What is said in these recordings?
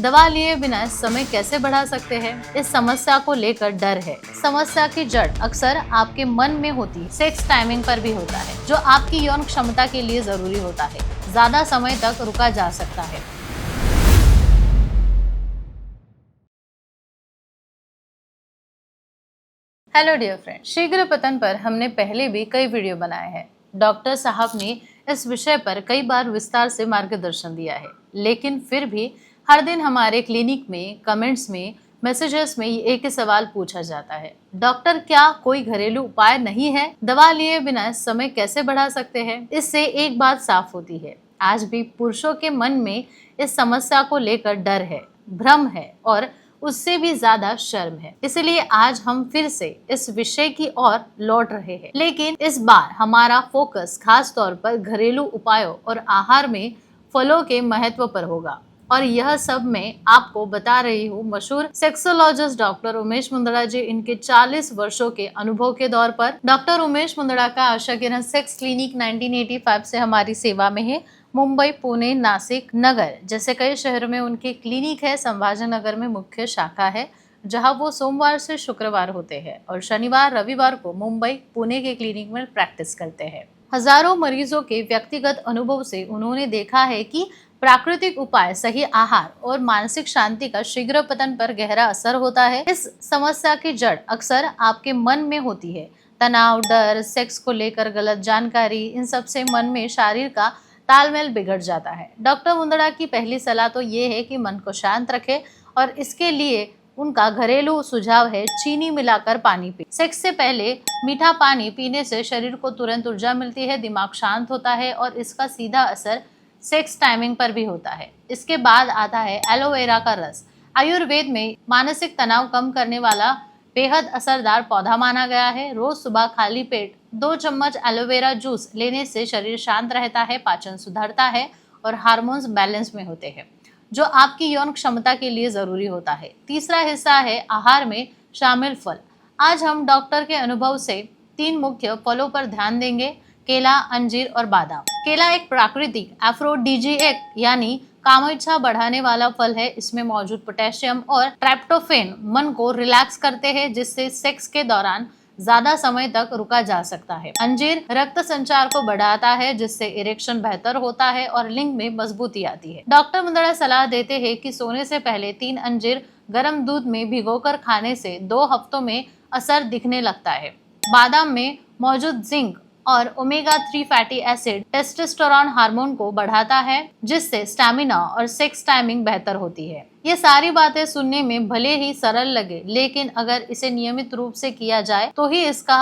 दवा लिए बिना समय कैसे बढ़ा सकते हैं? इस समस्या को लेकर डर है। समस्या की जड़ अक्सर आपके मन में होती है। सेक्स टाइमिंग पर भी होता है, जो आपकी यौन क्षमता के लिए जरूरी होता है, ज्यादा समय तक रुका जा सकता है। हेलो डियर फ्रेंड, शीघ्र पतन पर हमने पहले भी कई वीडियो बनाए हैं। डॉक्टर साहब ने इस विषय पर कई बार विस्तार से मार्गदर्शन दिया है, लेकिन फिर भी हर दिन हमारे क्लिनिक में, कमेंट्स में, मैसेजेस में एक ही सवाल पूछा जाता है, डॉक्टर क्या कोई घरेलू उपाय नहीं है? दवा लिए बिना समय कैसे बढ़ा सकते हैं? इससे एक बात साफ होती है, आज भी पुरुषों के मन में इस समस्या को लेकर डर है, भ्रम है और उससे भी ज्यादा शर्म है। इसलिए आज हम फिर से इस विषय की ओर लौट रहे हैं, लेकिन इस बार हमारा फोकस खास तौर पर घरेलू उपायों और आहार में फलों के महत्व पर होगा। और यह सब मैं आपको बता रही हूँ मशहूर सेक्सोलॉजिस्ट डॉक्टर उमेश मुंदड़ा जी, इनके 40 वर्षों के अनुभव के दौर पर। डॉक्टर उमेश मुंदड़ा का आशा किरण सेक्स क्लिनिक 1985 से हमारी सेवा में है। मुंबई, पुणे, नासिक, नगर जैसे कई शहरों में उनके क्लिनिक है। संभाजीनगर में मुख्य शाखा है, जहां वो सोमवार से शुक्रवार होते हैं और शनिवार रविवार को मुंबई, पुणे के क्लिनिक में प्रैक्टिस करते हैं। हजारों मरीजों के व्यक्तिगत अनुभव से उन्होंने देखा है कि प्राकृतिक उपाय, सही आहार और मानसिक शांति का शीघ्र पतन पर गहरा असर होता है। इस समस्या की जड़ अक्सर आपके मन में होती है। तनाव, डर, सेक्स को लेकर गलत जानकारी, इन सब से मन में शरीर का तालमेल बिगड़ जाता है। डॉक्टर मुंदड़ा की पहली सलाह तो ये है कि मन को शांत रखें और इसके लिए उनका घरेलू सुझाव है चीनी मिलाकर पानी पी। सेक्स से पहले मीठा पानी पीने से शरीर को तुरंत ऊर्जा मिलती है, दिमाग शांत होता है और इसका सीधा असर सेक्स टाइमिंग पर भी होता है। इसके बाद आता है एलोवेरा का रस। आयुर्वेद में मानसिक तनाव कम करने वाला बेहद असरदार पौधा माना गया है। रोज सुबह खाली पेट 2 चम्मच एलोवेरा जूस लेने से शरीर शांत रहता है, पाचन सुधरता है और हार्मोन्स बैलेंस में होते हैं, जो आपकी यौन क्षमता के लिए जरूरी होता है। तीसरा हिस्सा है आहार में शामिल फल। आज हम डॉक्टर के अनुभव से 3 मुख्य फलों पर ध्यान देंगे, केला, अंजीर और बादाम। केला एक प्राकृतिक एफ्रोडीजिएक यानी कामोच्छा बढ़ाने वाला फल है। इसमें मौजूद पोटेशियम और ट्राइप्टोफेन मन को रिलैक्स करते हैं, जिससे सेक्स के दौरान ज्यादा समय तक रुका जा सकता है। अंजीर रक्त संचार को बढ़ाता है, जिससे इरेक्शन बेहतर होता है और लिंग में मजबूती आती है। डॉक्टर मुंदड़ा सलाह देते हैं कि सोने से पहले 3 अंजीर गर्म दूध में भिगोकर खाने से 2 हफ्तों में असर दिखने लगता है। बादाम में मौजूद जिंक और omega 3 fatty acid testosterone hormone को बढ़ाता है, जिससे स्टैमिना और सेक्स टाइमिंग बेहतर होती है। ये सारी बातें सुनने में भले ही सरल लगे, लेकिन अगर इसे नियमित रूप से किया जाए तो इसका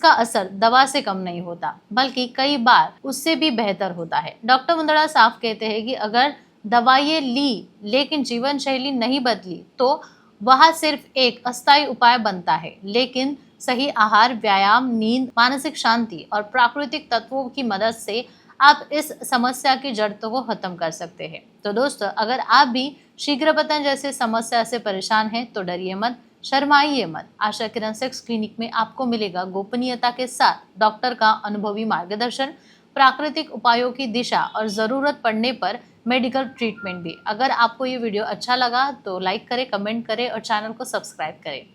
असर दवा से कम नहीं होता, बल्कि कई बार उससे भी बेहतर होता है। डॉक्टर मुंदड़ा साफ कहते हैं कि अगर दवाइयाँ ली लेकिन जीवन शैली नहीं बदली तो वह सिर्फ एक अस्थायी उपाय बनता है। लेकिन सही आहार, व्यायाम, नींद, मानसिक शांति और प्राकृतिक तत्वों की मदद से आप इस समस्या की जड़ को खत्म कर सकते हैं। तो दोस्तों, अगर आप भी शीघ्र पतन जैसे समस्या से परेशान हैं तो डरिए मत, शर्माइए मत। आशा किरण सेक्स क्लिनिक में आपको मिलेगा गोपनीयता के साथ डॉक्टर का अनुभवी मार्गदर्शन, प्राकृतिक उपायों की दिशा और जरूरत पड़ने पर मेडिकल ट्रीटमेंट भी। अगर आपको ये वीडियो अच्छा लगा तो लाइक करें, कमेंट करें और चैनल को सब्सक्राइब करें।